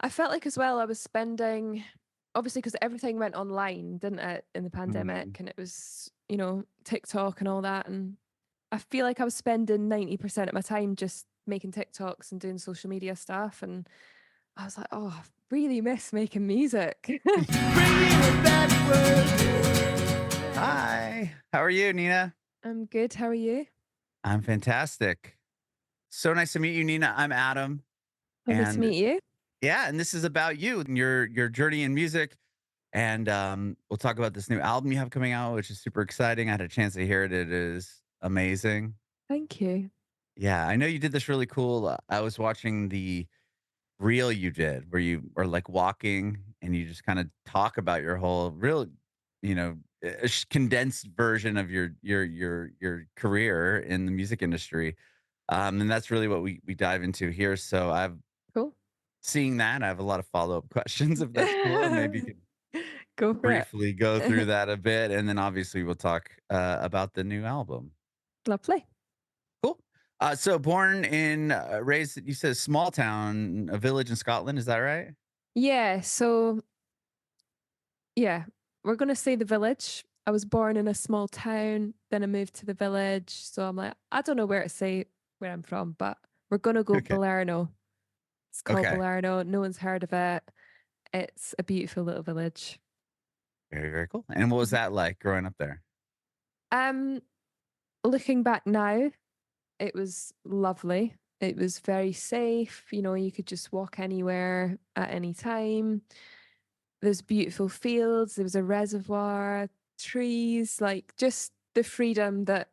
I felt like as well I was spending obviously because everything went online, didn't it, in the pandemic, Mhm. and it was, TikTok and all that, and I feel like I was spending 90% of my time just making TikToks and doing social media stuff, and I was like, "Oh, I really miss making music." Bringing it backward. Hi, how are you, Nina? I'm good. How are you? I'm fantastic. So nice to meet you, Nina. I'm Adam, Lovely to and meet you. yeah, and this is about you and your journey in music. And we'll talk about this new album you have coming out, which is super exciting. I had a chance to hear it. It is amazing. Thank you. Yeah, I know you did this really cool. I was watching the reel you did where you are like walking and you just kind of talk about your whole real, condensed version of your career in the music industry. And that's really what we dive into here. So I've Cool. seeing that. I have a lot of follow-up questions if that's cool. And maybe you could Go for briefly go through it. that a bit. And then obviously we'll talk about the new album. Lovely. Cool. So born in raised, you said small town, a village in Scotland. Is that right? Yeah, so yeah, we're gonna say the village. I was born in a small town, then I moved to the village. So I'm like, I don't know where to say where I'm from, but we're gonna go Okay. Balerno. It's called Okay. Balerno. No one's heard of it. It's a beautiful little village. Very, very cool. And what was Mhm. that like growing up there? Um, Looking back now, it was lovely. It was very safe. You could just walk anywhere at any time. There's beautiful fields. There was a reservoir, trees, like just the freedom that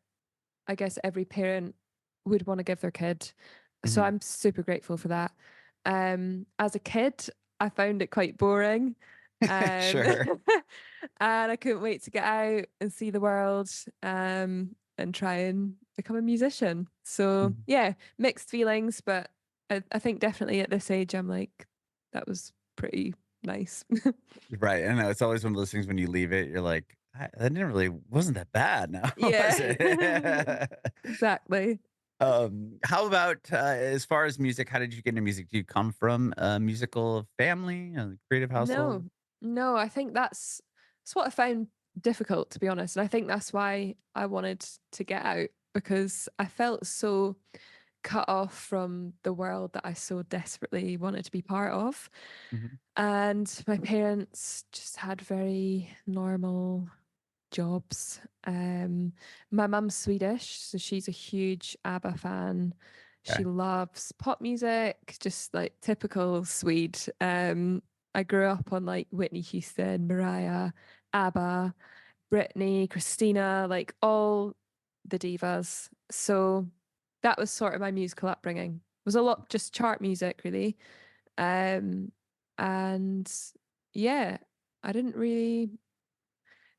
I guess every parent would want to give their kid. So Mhm. I'm super grateful for that. As a kid, I found it quite boring. Um, Sure. and I couldn't wait to get out and see the world and try and become a musician. So Mhm. yeah, mixed feelings, but I think definitely at this age, I'm like, that was pretty nice. Right. I know it's always one of those things when you leave it, you're like, that didn't really wasn't that bad now, was Yeah, it? exactly. How about as far as music, how did you get into music? Do you come from a musical family, a creative No, household? no, I think that's what I found difficult, to be honest. And I think that's why I wanted to get out because I felt so cut off from the world that I so desperately wanted to be part of. Mhm. And my parents just had very normal jobs. My mum's Swedish, so she's a huge ABBA fan. She Okay. loves pop music, just like typical Swede. I grew up on like Whitney Houston, Mariah, ABBA, Britney, Christina, like all the divas. So that was sort of my musical upbringing. It was a lot just chart music, really. Um, and yeah, I didn't really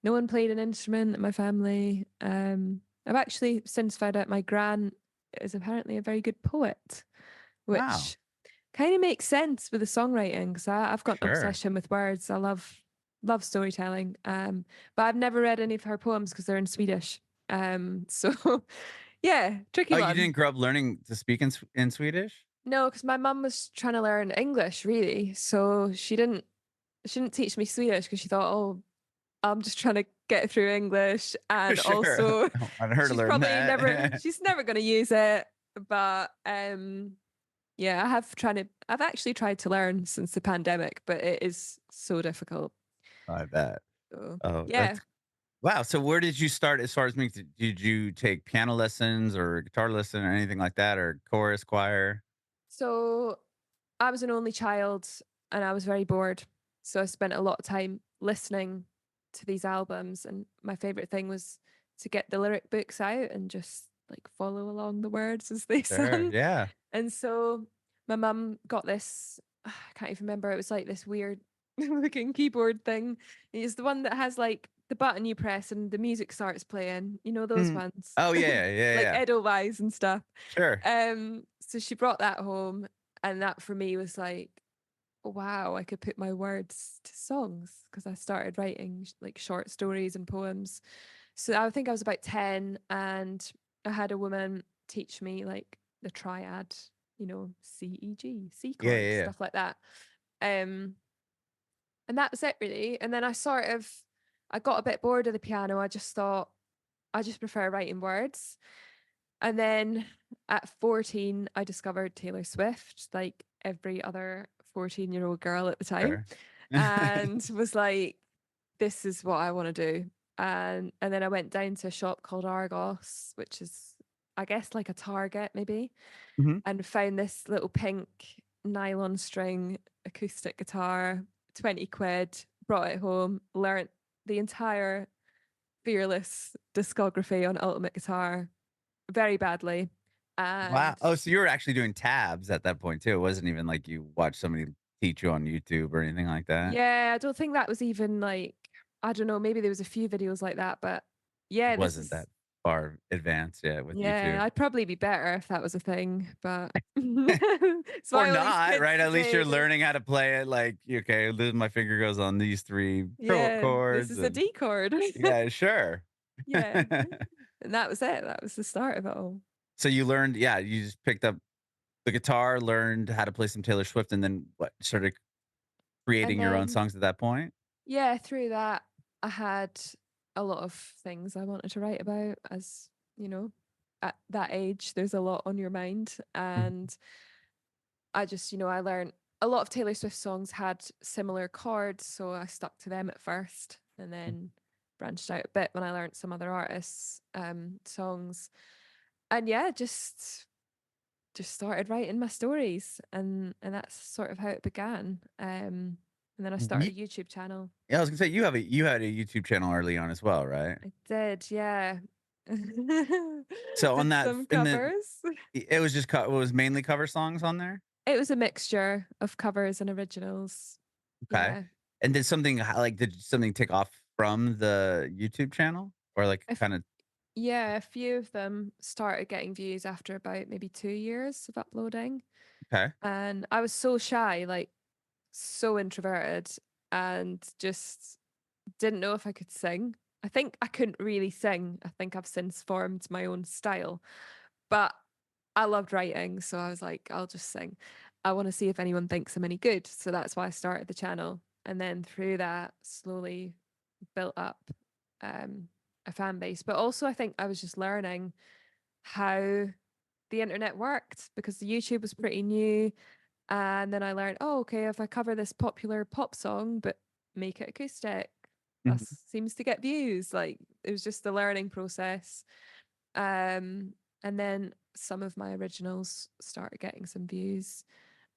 no one played an instrument in my family. I've actually since found out my gran is apparently a very good poet, Wow. which kind of makes sense with the songwriting because I've got an Sure. obsession with words. I love storytelling. But I've never read any of her poems because they're in Swedish. So yeah, tricky Oh, you one. didn't grow up learning to speak in Swedish? No, because my mum was trying to learn English really, so she didn't teach me Swedish because she thought, oh, I'm just trying to get through English and Sure. also I want her to she's learn probably never that. she's never going to use it, but yeah, I've actually tried to learn since the pandemic, but it is so difficult. I bet. So, Oh, yeah. that's wow. So where did you start as far as music? Did you take piano lessons or guitar lesson or anything like that or chorus, choir? So I was an only child and I was very bored. So I spent a lot of time listening to these albums and my favorite thing was to get the lyric books out and just like follow along the words as they Sure. sung. Yeah. And so my mum got this, I can't even remember, it was like this weird looking keyboard thing. It's the one that has like the button you press and the music starts playing. You know those Mm. ones? Oh yeah, yeah, Like yeah. Edelweiss and stuff. Sure. So she brought that home and that for me was like, wow, I could put my words to songs because I started writing like short stories and poems. So I think I was about 10 and I had a woman teach me like the triad, C, E, G, C Yeah, chords, yeah, yeah. stuff like that. Um, and that was it really. And then I got a bit bored of the piano. I just thought I just prefer writing words. And then at 14, I discovered Taylor Swift, like every other 14-year-old girl at the time, Sure. and was like, this is what I want to do. And then I went down to a shop called Argos, which is I guess like a Target maybe, Mhm. and found this little pink nylon string acoustic guitar, 20 quid, brought it home, learnt the entire Fearless discography on Ultimate Guitar very badly. Wow. And Oh, so you were actually doing tabs at that point too. It wasn't even like you watched somebody teach you on YouTube or anything like that. yeah, I don't think that was even like, I don't know, maybe there was a few videos like that, but It yeah, this wasn't is, that far advanced yet with yeah, YouTube. I'd probably be better if that was a thing, but it's Or why all these not, kids right? At least today, you're learning how to play it like, okay, my finger goes on these 3 yeah, this chords is a and D chord. yeah, sure. Yeah. And that was it. That was the start of it all. So you learned, yeah, you just picked up the guitar, learned how to play some Taylor Swift, and then what, started And creating your own then, songs at that point? yeah, through that, I had a lot of things I wanted to write about, as you know, at that age, there's a lot on your mind. Mhm. And I just, I learned a lot of Taylor Swift songs had similar chords. So I stuck to them at first and then branched out a bit when I learned some other artists' songs. And yeah, just started writing my stories, and that's sort of how it began. And then I started Ye a YouTube channel. Yeah, I was gonna say you had a YouTube channel early on as well, right? I did, yeah. So on Did that some and then covers. it was just it was mainly cover songs on there? It was a mixture of covers and originals. Okay. Yeah. And did something take off from the YouTube channel? Or, like, If kinda Yeah, a few of them started getting views after about maybe 2 years of uploading. okay. And I was so shy, like so introverted, and just didn't know if I could sing. I think I couldn't really sing. I think I've since formed my own style, but I loved writing. So I was like, I'll just sing. I want to see if anyone thinks I'm any good. So that's why I started the channel. And then through that, slowly built up um, a fan base. But also, I think I was just learning how the internet worked because the YouTube was pretty new. And then I learned, oh, okay, if I cover this popular pop song, but make it acoustic, that Mhm. seems to get views. Like it was just a learning process. And then some of my originals started getting some views.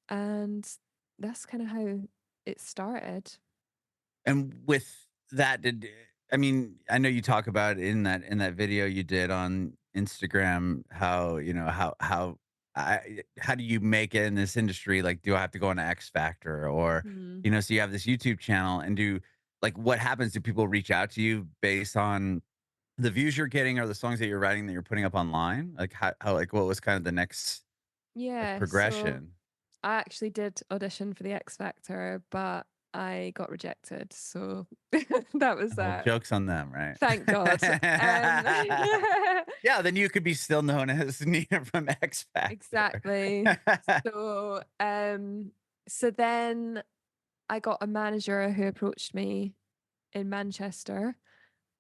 And that's kind of how it started. And with that, I mean, I know you talk about in that video you did on Instagram how, how do you make it in this industry? Like, do I have to go on X Factor or, Hmm. so you have this YouTube channel and what happens? Do people reach out to you based on the views you're getting or the songs that you're writing that you're putting up online? Like how like what was kind of the next like Yeah. So progression? I actually did audition for the X Factor, but I got rejected. So that was Well, that. jokes on them, right? Thank God. Um, Yeah, then you could be still known as Nina from X Factor. exactly. So, so then I got a manager who approached me in Manchester,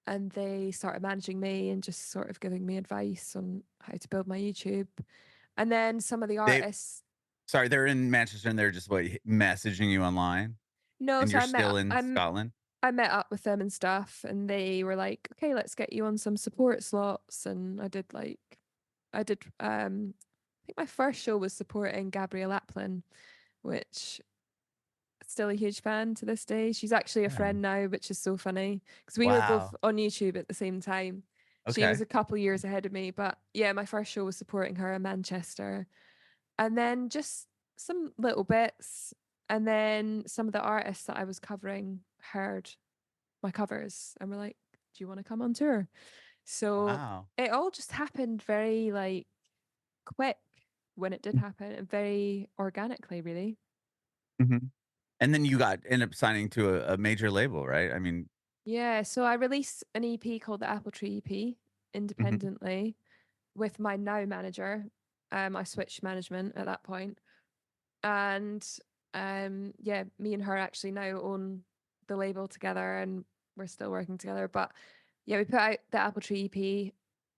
and they started managing me and just sort of giving me advice on how to build my YouTube. And then some of the They artists, sorry, they're in Manchester and they're just, messaging you online, no, and so you're still in I'm Scotland? I met up with them and stuff, and they were like, "Okay, let's get you on some support slots." And I did. I think my first show was supporting Gabrielle Aplin, which still a huge fan to this day. She's actually a Yeah. friend now, which is so funny because we were both Wow. on YouTube at the same time. She was Okay. a couple years ahead of me, but yeah, my first show was supporting her in Manchester, and then just some little bits, and then some of the artists that I was covering heard my covers and were like, "Do you want to come on tour?" So Wow. it all just happened very like quick when it did happen and very organically, really. Mhm. And then you end up signing to a major label, right? I mean Yeah, so I released an EP called the Apple Tree EP mhm. independently with my now manager. I switched management at that point, and Yeah, me and her actually now own the label together and we're still working together. But yeah, we put out the Apple Tree EP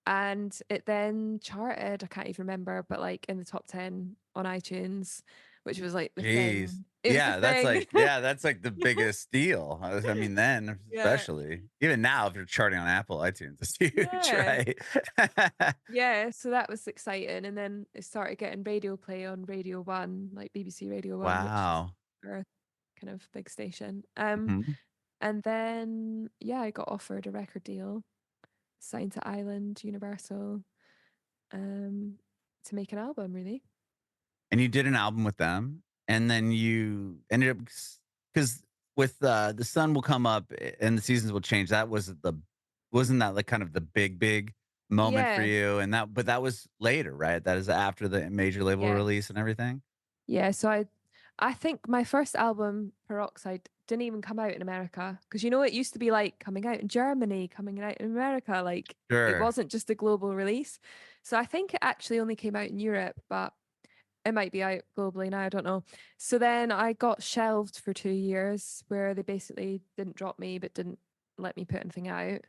and it then charted, I can't even remember, but like in the top 10 on iTunes, which was like the Jeez. thing. It was the Yeah, thing. that's like the biggest deal. I mean, then Yeah. especially. Even now, if you're charting on Apple iTunes, it's huge, Yeah. right? Yeah. So that was exciting. And then it started getting radio play on Radio One, like BBC Radio One, which is Wow. our kind of big station. Mhm. And then, yeah, I got offered a record deal, signed to Island Universal, um, to make an album, really. And you did an album with them, and then you ended up because with, The Sun Will Come Up, and The Seasons Will Change, that was the wasn't that, like, kind of the big moment for Yeah, you? And that was later, right? That is after the major label yeah, release and everything? yeah. So I think my first album, Peroxide, didn't even come out in America because you know it used to be like coming out in Germany, coming out in America. Like it Sure. wasn't just a global release. So I think it actually only came out in Europe, but it might be out globally now, I don't know. So then I got shelved for 2 years where they basically didn't drop me but didn't let me put anything out.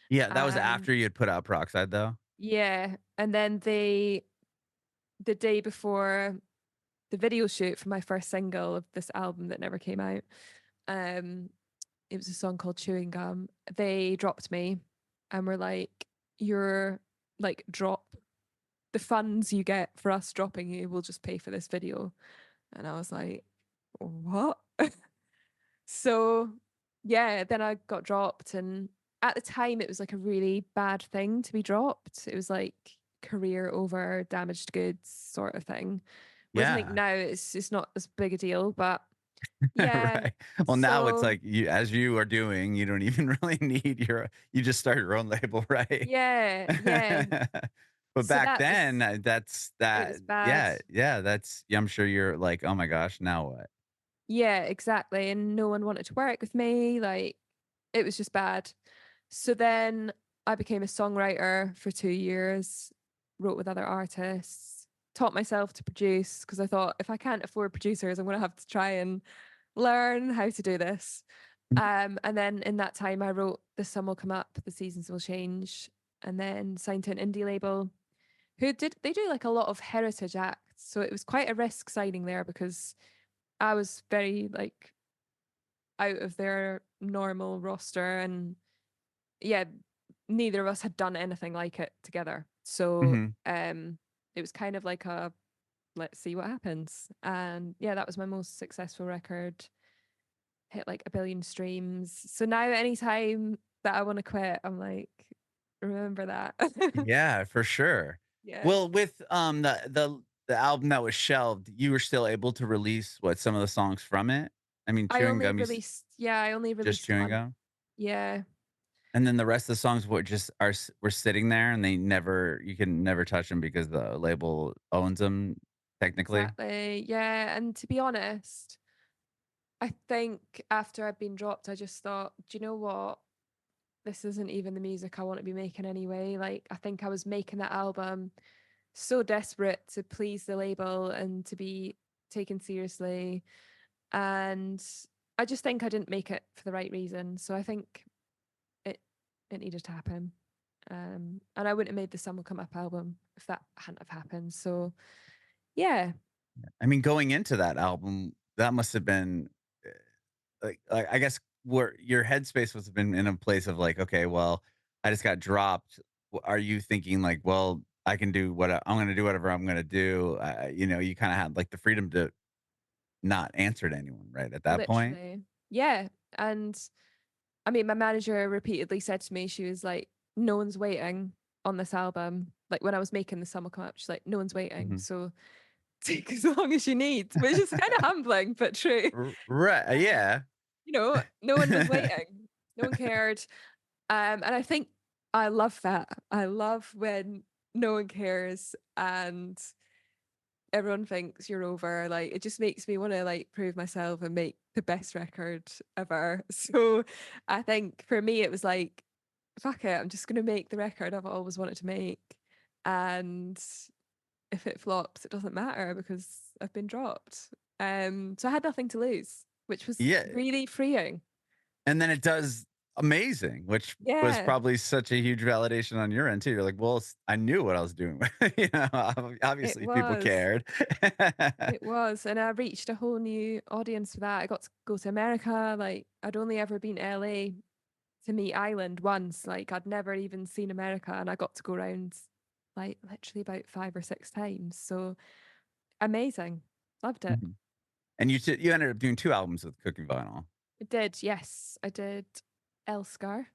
Yeah, that was And after you had put out Peroxide, though? yeah, and then the day before the video shoot for my first single of this album that never came out, um, it was a song called Chewing Gum. They dropped me and were like, "You're like drop the funds you get for us dropping you, we'll just pay for this video." And I was like, what? So yeah, then I got dropped and at the time it was like a really bad thing to be dropped. It was like career over damaged goods sort of thing. Whereas I think Yeah. now it's not as big a deal, but yeah. Right. Well, now it's So like as you are doing, you don't even really need you just start your own label, right? yeah, yeah. But So back that then, was it that was bad. yeah, yeah, I'm sure you're like, "Oh my gosh, now what?" Yeah, exactly. And no one wanted to work with me. Like it was just bad. So then I became a songwriter for 2 years, wrote with other artists, taught myself to produce because I thought if I can't afford producers, I'm going to have to try and learn how to do this. And then in that time, I wrote The Sun Will Come Up, The Seasons Will Change, and then signed to an indie label they do like a lot of heritage acts. So it was quite a risk signing there because I was very like out of their normal roster and yeah, neither of us had done anything like it together. So Mhm. it was kind of like a let's see what happens. And yeah, that was my most successful record. Hit like a billion streams. So now anytime that I want to quit, I'm like, remember that. Yeah, for sure. Yeah. Well, with, the album that was shelved, you were still able to release, what, some of the songs from it? I mean, Chewing Gum, I only just released Chewing one. Gum? Yeah, And then the rest of the songs were just were sitting there and they never you can never touch them because the label owns them technically? exactly. Yeah. And to be honest, I think after I'd been dropped, I just thought, do you know what? This isn't even the music I want to be making anyway. Like, I think I was making that album so desperate to please the label and to be taken seriously. And I just think I didn't make it for the right reason. So I think it it needed to happen. And I wouldn't have made the Sun Will Come Up album if that hadn't have happened. So yeah, I mean, going into that album, that must have been, eh, I guess where your headspace must have been in a place of like, "Okay, well, I just got dropped." Are you thinking like, "Well, I can do what I'm gonna do whatever I'm gonna do." You kinda had, like, the freedom to not answer to anyone, right, at that point? literally. Yeah. And I mean, my manager repeatedly said to me, she was like, no one's waiting on this album. Like when I was making the summer come up, she's like, no one's waiting. Mhm. So take as long as you need, which is kind of humbling, but true. Um, Yeah. no one was waiting. No one cared. And I think I love that. I love when no one cares and everyone thinks you're over. Like it just makes me want to like prove myself and make the best record ever. So I think for me it was like, fuck it, I'm just gonna make the record I've always wanted to make. And if it flops, it doesn't matter because I've been dropped. So I had nothing to lose, which was Yeah, really freeing. and then it does amazing, which was Yeah, probably such a huge validation on your end too. You're like, "Well, I knew what I was doing." it Obviously people was. cared. It was, and I reached a whole new audience for that. I got to go to America. Like I'd only ever been to LA to meet Ireland once. Like I'd never even seen America, and I got to go around like literally about 5 or 6 times. So amazing, loved it. Mhm. And you ended up doing 2 albums with Cooking Vinyl, I did, yes, I did. Elscar.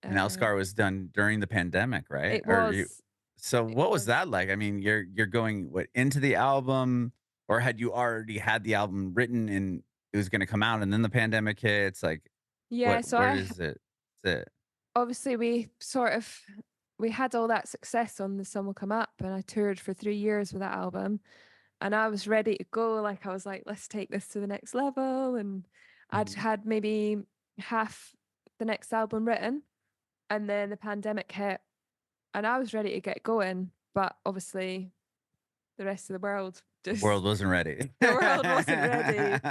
and Uh, Elscar was done during the pandemic, right? it Or you was, so it what was was. that like? I mean, you're going, what, into the album, or had you already had the album written and it was gonna come out and then the pandemic hits? Like, Yeah, so what I is it? Is it obviously we had all that success on The Sun Will Come Up, and I toured for 3 years with that album, and I was ready to go. Like I was like, let's take this to the next level, and I'd Mhm. had maybe half the next album written, and then the pandemic hit, and I was ready to get going, but obviously the rest of the world The just world wasn't ready. the world wasn't ready.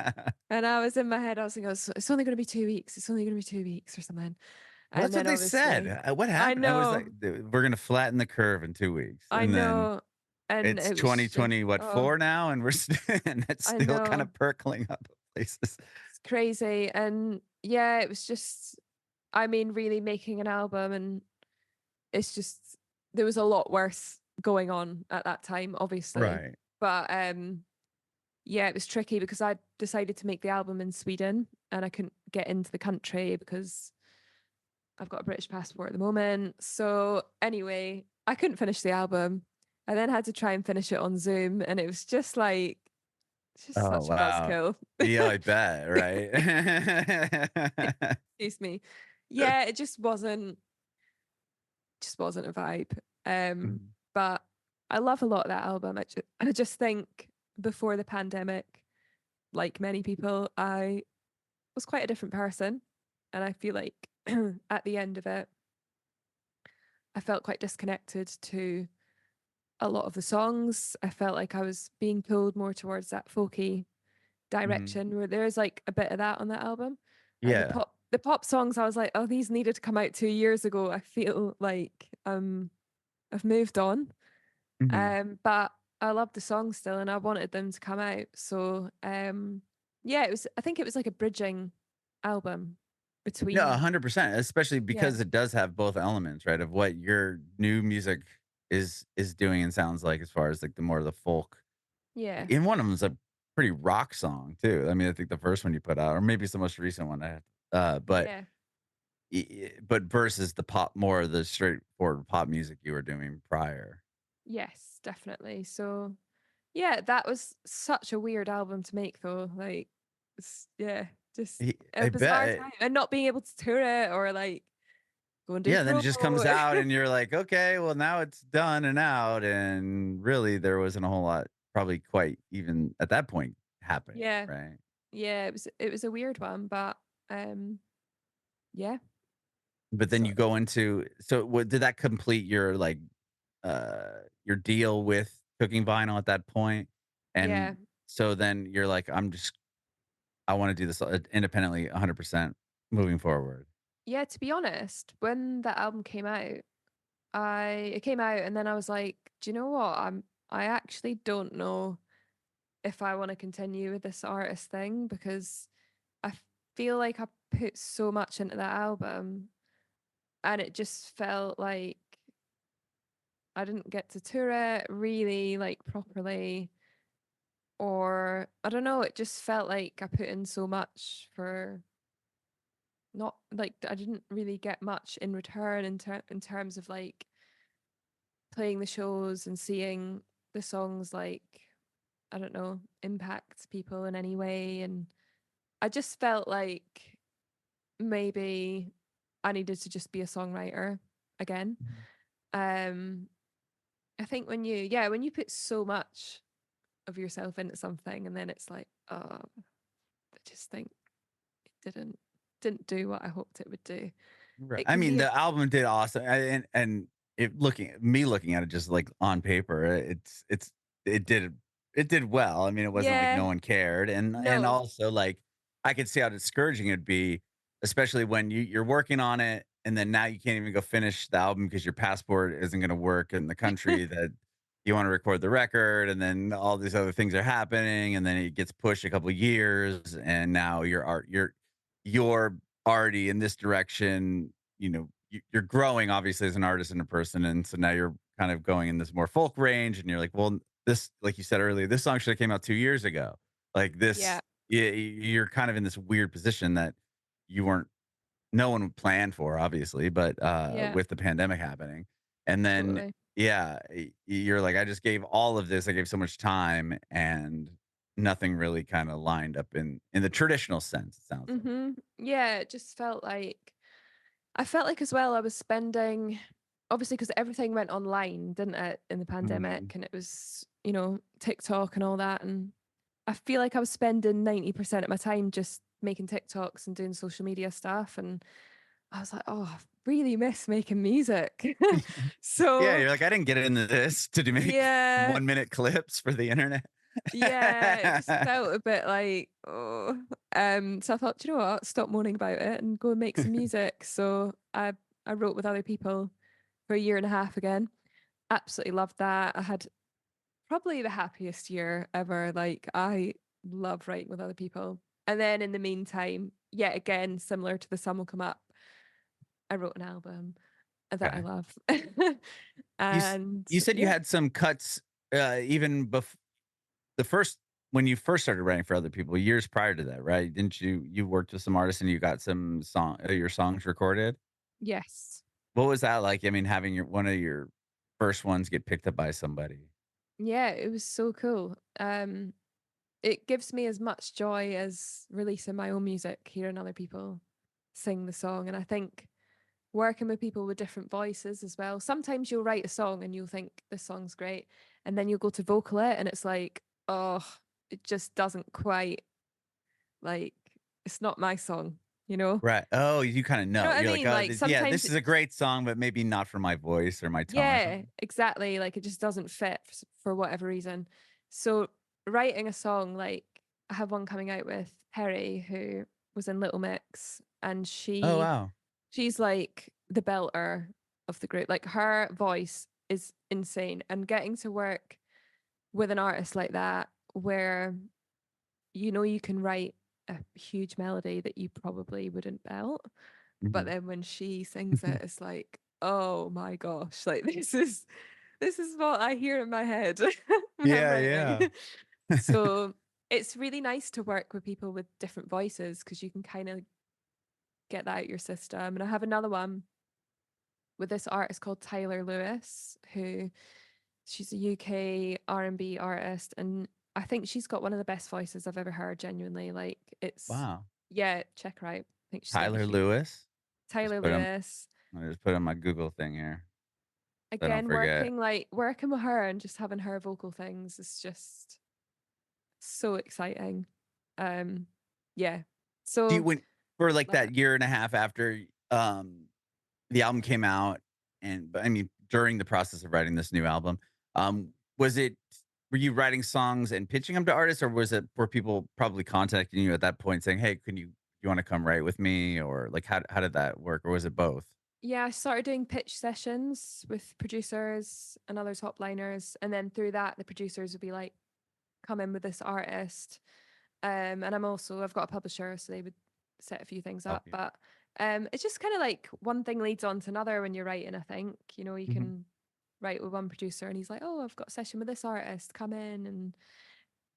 And I was in my head, I was like, "Oh, it's only going to be 2 weeks. It's only going to be 2 weeks or something." Well, And that's what then they said. obviously, What I happened? I was like, know, We're gonna flatten the curve in 2 weeks," I and then know. And it's it was just, 2020, what, oh, 4 now, and and it's I still kind know. of percolating up places. It's crazy. And yeah, it was just, I mean, really making an album. And it's just, there was a lot worse going on at that time, obviously. Right. But yeah, it was tricky because I decided to make the album in Sweden and I couldn't get into the country because I've got a British passport at the moment. So anyway, I couldn't finish the album. I then had to try and finish it on Zoom, and it was just like it's just Oh, such a wow. buzzkill. Yeah, I bet, right? Excuse me. Yeah, it just wasn't a vibe. Mhm, But I love a lot of that album. I just think before the pandemic, like many people, I was quite a different person, and I feel like at the end of it, I felt quite disconnected to a lot of the songs. I felt like I was being pulled more towards that folky mhm. direction where there's like a bit of that on that album. And the Yeah. pop songs, I was like, oh, these needed to come out 2 years ago. I feel like I've moved on. Mhm. But I love the songs still and I wanted them to come out. So yeah, I think it was like a bridging album No, between, 100%, especially yeah, because it does have both elements, right, of what your new music is doing and sounds like, as far as, like, the more of the folk. yeah, And one of them is a pretty rock song too. I mean, I think the first one you put out, or maybe it's the most recent one, but yeah. but versus the pop, more of the straightforward pop music you were doing prior. Yes, definitely. So yeah, that was such a weird album to make though. Like yeah, just a I bizarre bet. time and not being able to tour it or like go and do Yeah, then it just comes promo. out and you're like, "Okay, well, now it's done and out," and really there wasn't a whole lot probably quite even at that point happening, Yeah. right? Yeah, it was a weird one, but um yeah. But then So you go into, so what did that complete your, like, your deal with Cooking Vinyl at that point? yeah. And so then you're like, I wanna do this, independently 100% moving forward." Yeah, to be honest, when that album came out, it came out and then I was like, do you know what? I actually don't know if I want to continue with this artist thing because I feel like I put so much into that album and it just felt like I didn't get to tour it really like properly or I don't know, it just felt like I put in so much for not like I didn't really get much in return in terms of like playing the shows and seeing the songs like I don't know, impact people in any way and I just felt like maybe I needed to just be a songwriter again. Mhm. Um, I think when you put so much of yourself into something and then it's like, oh, I just think it didn't do what I hoped it would do. Right. It I can mean, be a the album did awesome, and it looking at it just, like, on paper, it did it did well. I mean, it wasn't like Yeah, no one cared, and no. also, like, I could see how discouraging it'd be, especially when you're working on it, and then now you can't even go finish the album because your passport isn't gonna work in the country that you wanna record the record, and then all these other things are happening, and then it gets pushed a couple years, and now you're already in this direction, you're growing obviously as an artist and a person, and so now you're kind of going in this more folk range, and you're like, well, this, like you said earlier, this song should have came out 2 years ago. Like Yeah, this, you're kind of in this weird position that you weren't, no one planned for, obviously, but yeah, with the pandemic happening, and then totally. yeah, you're like, I just gave all of this, I gave so much time, and nothing really kind of lined up in the traditional sense. It sounds like. Yeah, it just felt like I felt like as well I was spending obviously because everything went online, didn't it, in the Mhm. pandemic, and it was, TikTok and all that, and I feel like I was spending 90% of my time just making TikToks and doing social media stuff, and I was like, "Oh, I really miss making music." Yeah, So, you're like, I didn't get into this to make yeah, 1 minute clips for the internet. yeah, it just felt a bit like, oh. So I thought, "Do you know what? Stop moaning about it and go and make some music." So I wrote with other people for a year and a half again. Absolutely loved that. I had probably the happiest year ever. Like I love writing with other people. And then in the meantime, yet again, similar to The Sun Will Come Up, I wrote an album that I Okay. love. You s And you said you yeah, had some cuts, even the first when you first started writing for other people, years prior to that, right? Didn't you worked with some artists and you got your songs recorded? yes. What was that like? I mean, having one of your first ones get picked up by somebody. Yeah, it was so cool. It gives me as much joy as releasing my own music, hearing other people sing the song. And I think working with people with different voices as well. Sometimes you'll write a song and you'll think this song's great, and then you'll go to vocal it and it's like, oh, it just doesn't quite like it's not my song, you know? Right. Oh, you kinda You know know. what I You're like, mean? "Oh, Like this yeah, sometimes this is a great song, but maybe not for my voice or my tone or yeah, something." exactly. Like it just doesn't fit for whatever reason. So writing a song, like I have one coming out with Perry, who was in Little Mix, and Oh, wow. she's like the belter of the group. Like her voice is insane, and getting to work with an artist like that, where you can write a huge melody that you probably wouldn't belt, but Mhm. then when she sings it, it's like, oh my gosh, like this is what I hear in my head when I'm Yeah, writing. yeah. So it's really nice to work with people with different voices because you can kind of get that out your system. And I have another one with this artist called Tyler Lewis, who she's a UK R&B artist, and I think she's got one of the best voices I've ever heard. Genuinely, like it's Wow. yeah, check her out. I think she's gonna be Tyler huge. Lewis? Just Tyler put him Lewis. I just put on my Google thing here so I don't Again, forget. working with her and just having her vocal things is just so exciting. Um, yeah. Do you So when for, like, love that it. year and a half after, the album came out, but I mean, during the process of writing this new album, was it were you writing songs and pitching them to artists, or were people probably contacting you at that point saying, "Hey, you wanna come write with me?" Or, like, how did that work, or was it both? Yeah, I started doing pitch sessions with producers and other top liners, and then through that, the producers would be like, "Come in with this artist." And I've got a publisher, so they would set a few things Help up. you. But it's just kind of like one thing leads on to another when you're writing. I think you Mhm. can write with one producer, and he's like, "Oh, I've got a session with this artist. Come in," and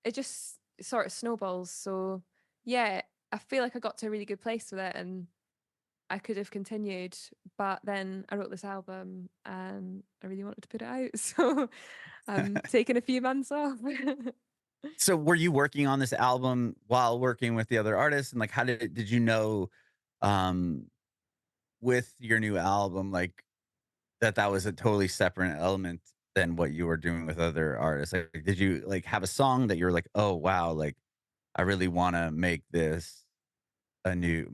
it just sort of snowballs. So yeah, I feel like I got to a really good place with it, and I could have continued, but then I wrote this album, and I really wanted to put it out, so I'm taking a few months off. So, were you working on this album while working with the other artists? And, like, how did you know, um, with your new album, like, that was a totally separate element than what you were doing with other artists? Like, did you, like, have a song that you're like, "Oh, wow, like, I really wanna make this a new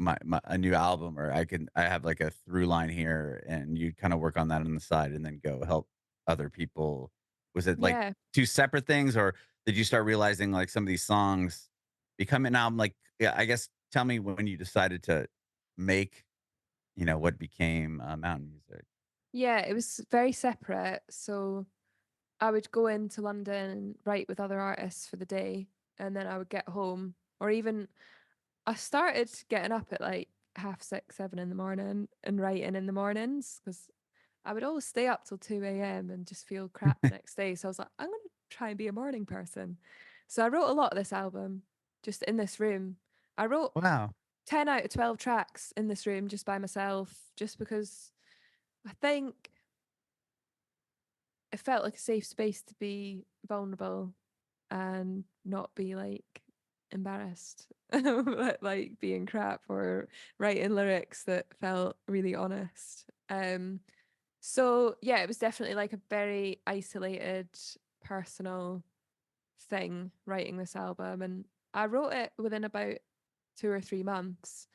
album," or I have, like, a through line here, and you kinda work on that on the side and then go help other people? Was it, like, Yeah. 2 separate things, or did you start realizing like some of these songs become an album? Like, yeah, I guess tell me when you decided to make, what became mountain music. Yeah, it was very separate. So I would go into London and write with other artists for the day, and then I would get home, or even I started getting up at like half six, 7 in the morning and writing in the mornings because I would always stay up till 2 a.m. and just feel crap the next day. So I was like, I'm going to try and be a morning person. So I wrote a lot of this album just in this room. I wrote Wow. 10 out of 12 tracks in this room just by myself, just because I think it felt like a safe space to be vulnerable and not be like embarrassed like being crap or writing lyrics that felt really honest. So yeah, it was definitely like a very isolated personal thing writing this album, and I wrote it within about 2 or 3 months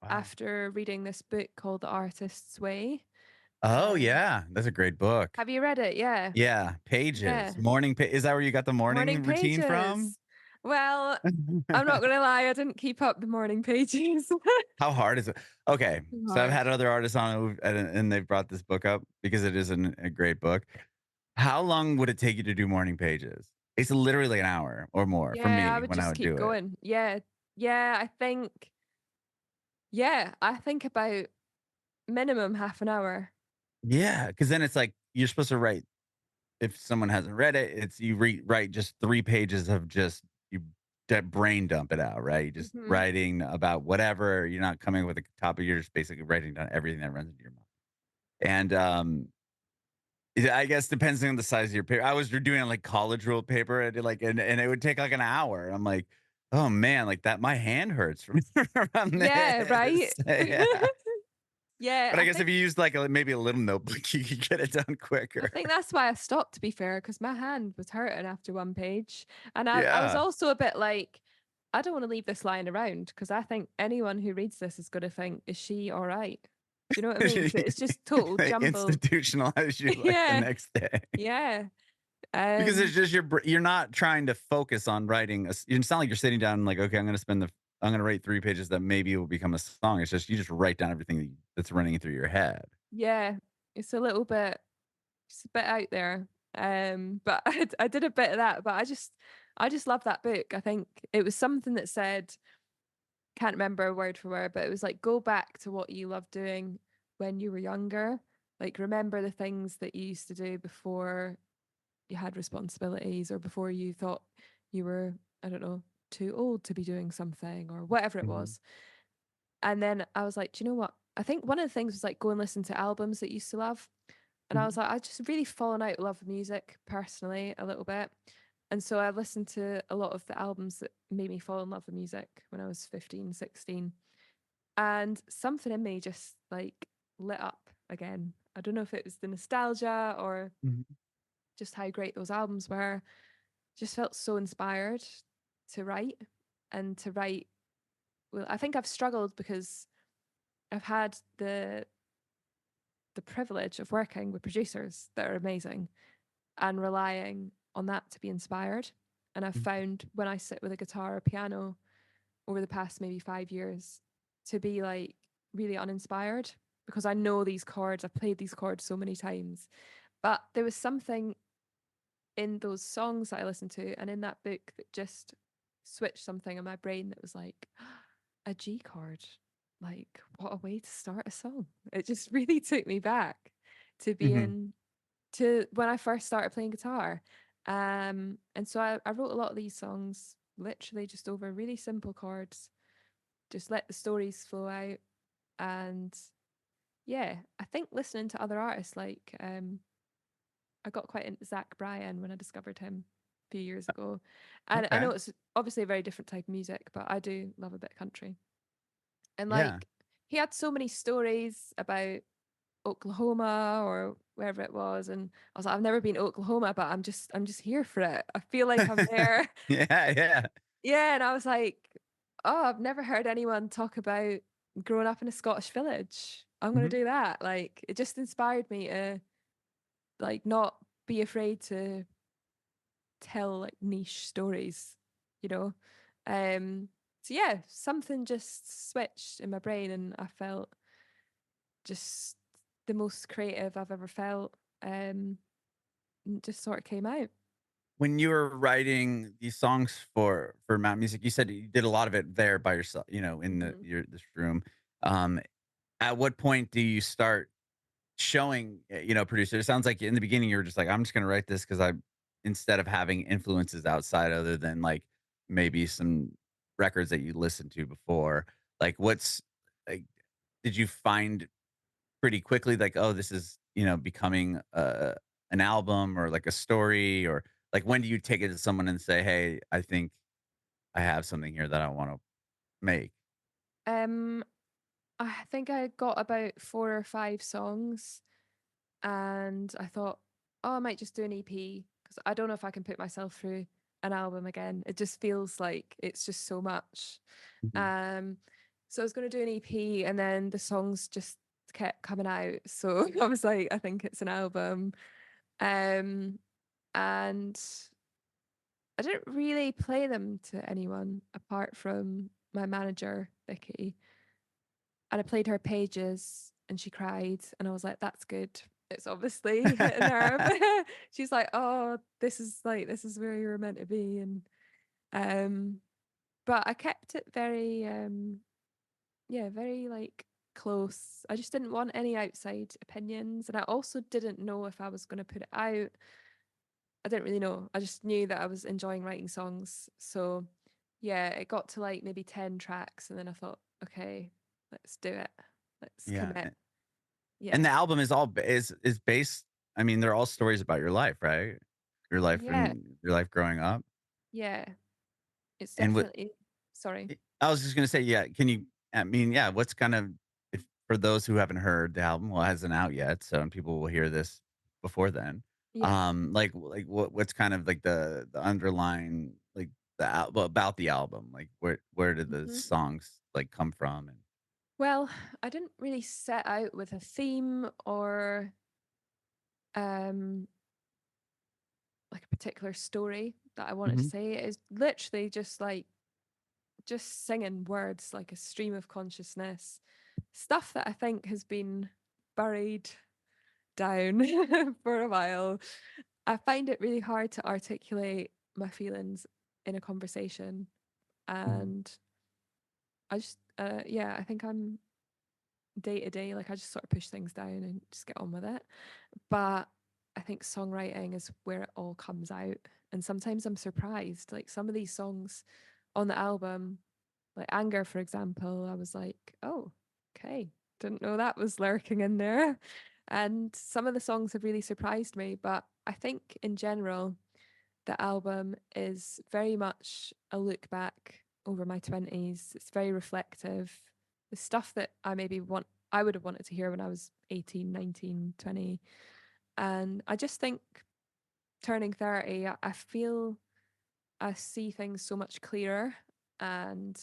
Wow. after reading this book called The Artist's Way. Oh um yeah, that's a great book. have you read it? Yeah. Yeah, Yeah. Pages. Is that where you got the Morning morning routine from? pages. Well, I'm not gonna lie, I didn't keep up the morning pages. How hard is it? Okay, Too so I've hard. had other artists on and they've brought this book up because it is a great book. How long would it take you to do morning pages? It's literally an hour or more for Yeah, I me would when I just would keep do it. going. Yeah. Yeah, I think about minimum half an hour. Yeah, because then it's like you're supposed to write. If someone hasn't read it, it's you write just 3 pages of just you that brain dump it out, right? Just Mhm. writing about whatever. You're not coming with a topic. You're just basically writing down everything that runs into your mind. And yeah, I guess depending on the size of your paper. I was doing like college ruled paper. I did like and it would take like an hour. I'm like, oh man, like that. My hand hurts from from Yeah, right? this. Yeah. Yeah, But I guess if you used like maybe a little notebook, you could get it done I quicker. think that's why I stopped, to be fair, because my hand was hurting after one page. And I was Yeah. also a bit like, I don't want to leave this lying around because I think anyone who reads this is going to think, is she all right? Do you know what I mean? Because it's just total They jumbled. institutionalize you like the Yeah. next day Yeah. because it's Um, just you're not trying to focus on writing. It's not like you're sitting down and like, okay, I'm going to write 3 pages that maybe will become a song. It's just you just write down everything that's running through your head. yeah. It's a little bit, it's a bit out there. But I did a bit of that, but I just love that book. I think it was something that said, can't remember word for word, but it was like, go back to what you loved doing when you were younger. Like, remember the things that you used to do before you had responsibilities or before you thought you were, I don't know, too old to be doing something or whatever it Mhm, was. And then I was like, do you know what? I think one of the things was like go and listen to albums that you used to love. And I was mhm, like, I just really fallen out of love with music personally a little bit. And so I listened to a lot of the albums that made me fall in love with music when I was 15, 16. And something in me just like lit up again. I don't know if it was the nostalgia or mhm, just how great those albums were. Just felt so inspired to write and to write. Well, I think I've struggled because I've had the privilege of working with producers that are amazing and relying on that to be inspired. And I've mhm, found when I sit with a guitar or piano over the past maybe 5 years to be like really uninspired because I know these chords, I've played these chords so many times. But there was something in those songs that I listened to and in that book that just switched something in my brain that was like, a G chord. Like, what a way to start a song. It just really took me back to mhm. being to when I first started playing guitar. And so I wrote a lot of these songs literally just over really simple chords, just let the stories flow out. And yeah, I think listening to other artists like I got quite into Zach Bryan when I discovered him a few years ago. And I Okay. know it's obviously a very different type of music, but I do love a bit of country. And Yeah. like he had so many stories about Oklahoma or wherever it was, and I was like, I've never been to Oklahoma, but I'm just here for it. I feel like I'm there. Yeah, yeah. Yeah, and I was like, oh, I've never heard anyone talk about growing up in a Scottish village. I'm gonna Mhm. do that. Like it just inspired me to like not be afraid to tell like niche stories, you know. So yeah, something just switched in my brain, and I felt just the most creative I've ever felt. And just sort of came out. When you were writing these songs for Mount Music, you said you did a lot of it there by yourself, you know, in Hmm. this room. Um, at what point do you start showing, you know, producer? It sounds like in the beginning you were just like, I'm just gonna write this because I, instead of having influences outside other than like maybe some records that you listened to before. Like what's like did you find pretty quickly like, oh, this is, you know, becoming an album or like a story, or like when do you take it to someone and say, hey, I think I have something here that I want to make? Um, I think I got about 4 or 5 songs, and I thought, oh, I might just do an EP because I don't know if I can put myself through an album again. It just feels like it's just so much. Mhm. Um, so I was going to do an EP, and then the songs just kept coming out. So I was like, I think it's an album. Um, and I didn't really play them to anyone apart from my manager, Vicky. And I played her pages and she cried. And I was like, that's good. It's obviously hit a nerve. She's like, oh, this is where you were meant to be. And um, but I kept it very yeah, very like close. I just didn't want any outside opinions. And I also didn't know if I was gonna put it out. I didn't really know. I just knew that I was enjoying writing songs. So yeah, it got to like maybe 10 tracks and then I thought, okay, let's do it. Let's Yeah. commit. And Yeah. the album is all is based, I mean, they're all stories about your life, right? Your life Yeah. and your life growing up. Yeah. It's And what definitely sorry. I was just gonna say, yeah, can you, I mean, yeah, what's kind of, if for those who haven't heard the album, well, it hasn't out yet, so and people will hear this before then. Yeah. Like what's kind of like the underlying like well, about the album? Like where did the Mhm. songs like come from? And Well, I didn't really set out with a theme or um like a particular story that I wanted to Mhm. say. It's literally just like just singing words like a stream of consciousness. Stuff that I think has been buried down for a while. I find it really hard to articulate my feelings in a conversation. Mhm. And I just, yeah, I think I'm day to day, like I just sort of push things down and just get on with it. But I think songwriting is where it all comes out. And sometimes I'm surprised. Like some of these songs on the album, like Anger, for example, I was like, oh, okay. Didn't know that was lurking in there. And some of the songs have really surprised me. But I think in general, the album is very much a look back over my 20s. It's very reflective. The stuff that I would have wanted to hear when I was 18, 19, 20. And I just think turning 30, I feel I see things so much clearer. And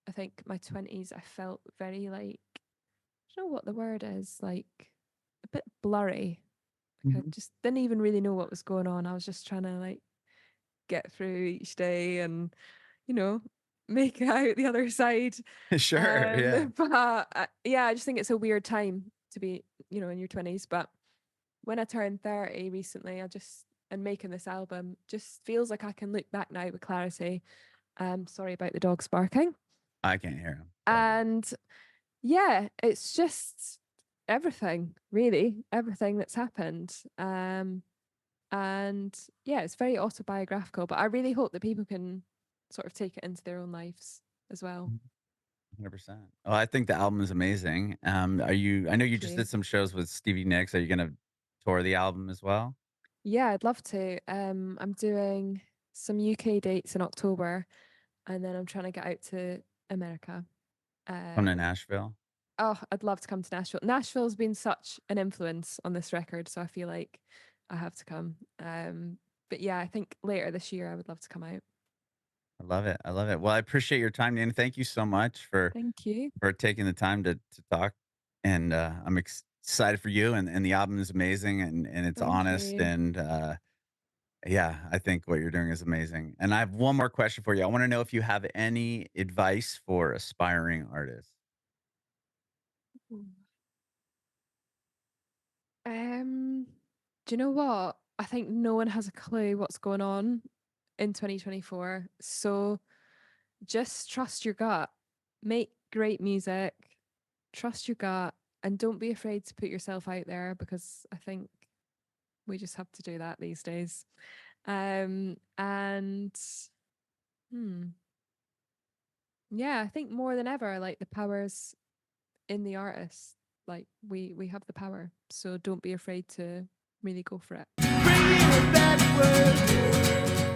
I think my 20s, I felt very like, I don't know what the word is, like a bit blurry. Like I Mhm. just didn't even really know what was going on. I was just trying to like get through each day and, you know, make it out the other side. Sure, yeah. But yeah, I just think it's a weird time to be, you know, in your 20s. But when I turned 30 recently, and making this album just feels like I can look back now with clarity. Sorry about the dogs barking. I can't hear him, but And yeah, it's just everything, really, everything that's happened. And yeah, it's very autobiographical, but I really hope that people can sort of take it into their own lives as well. 100%. Oh, I think the album is amazing. Are you, I know you Thank just you. did some shows with Stevie Nicks. Are you gonna tour the album as well? Yeah, I'd love to. I'm doing some UK dates in October, and then I'm trying to get out to America. Come to Um, Nashville? oh, I'd love to come to Nashville. Nashville's been such an influence on this record, so I feel like I have to come. But yeah, I think later this year I would love to come out. I love it. I love it. Well, I appreciate your time, Nina. Thank you so much Thank you. for taking the time to talk. And I'm excited for you. And the album is amazing and it's Thank honest you. Yeah, I think what you're doing is amazing. And I have one more question for you. I want to know if you have any advice for aspiring artists. Mm. Um, do you know what? I think no one has a clue what's going on in 2024. So just trust your gut. Make great music, trust your gut, and don't be afraid to put yourself out there because I think we just have to do that these days. And hmm, yeah, I think more than ever, like the power's in the artist. Like we have the power, so don't be afraid to really go for it. Bringing it backward.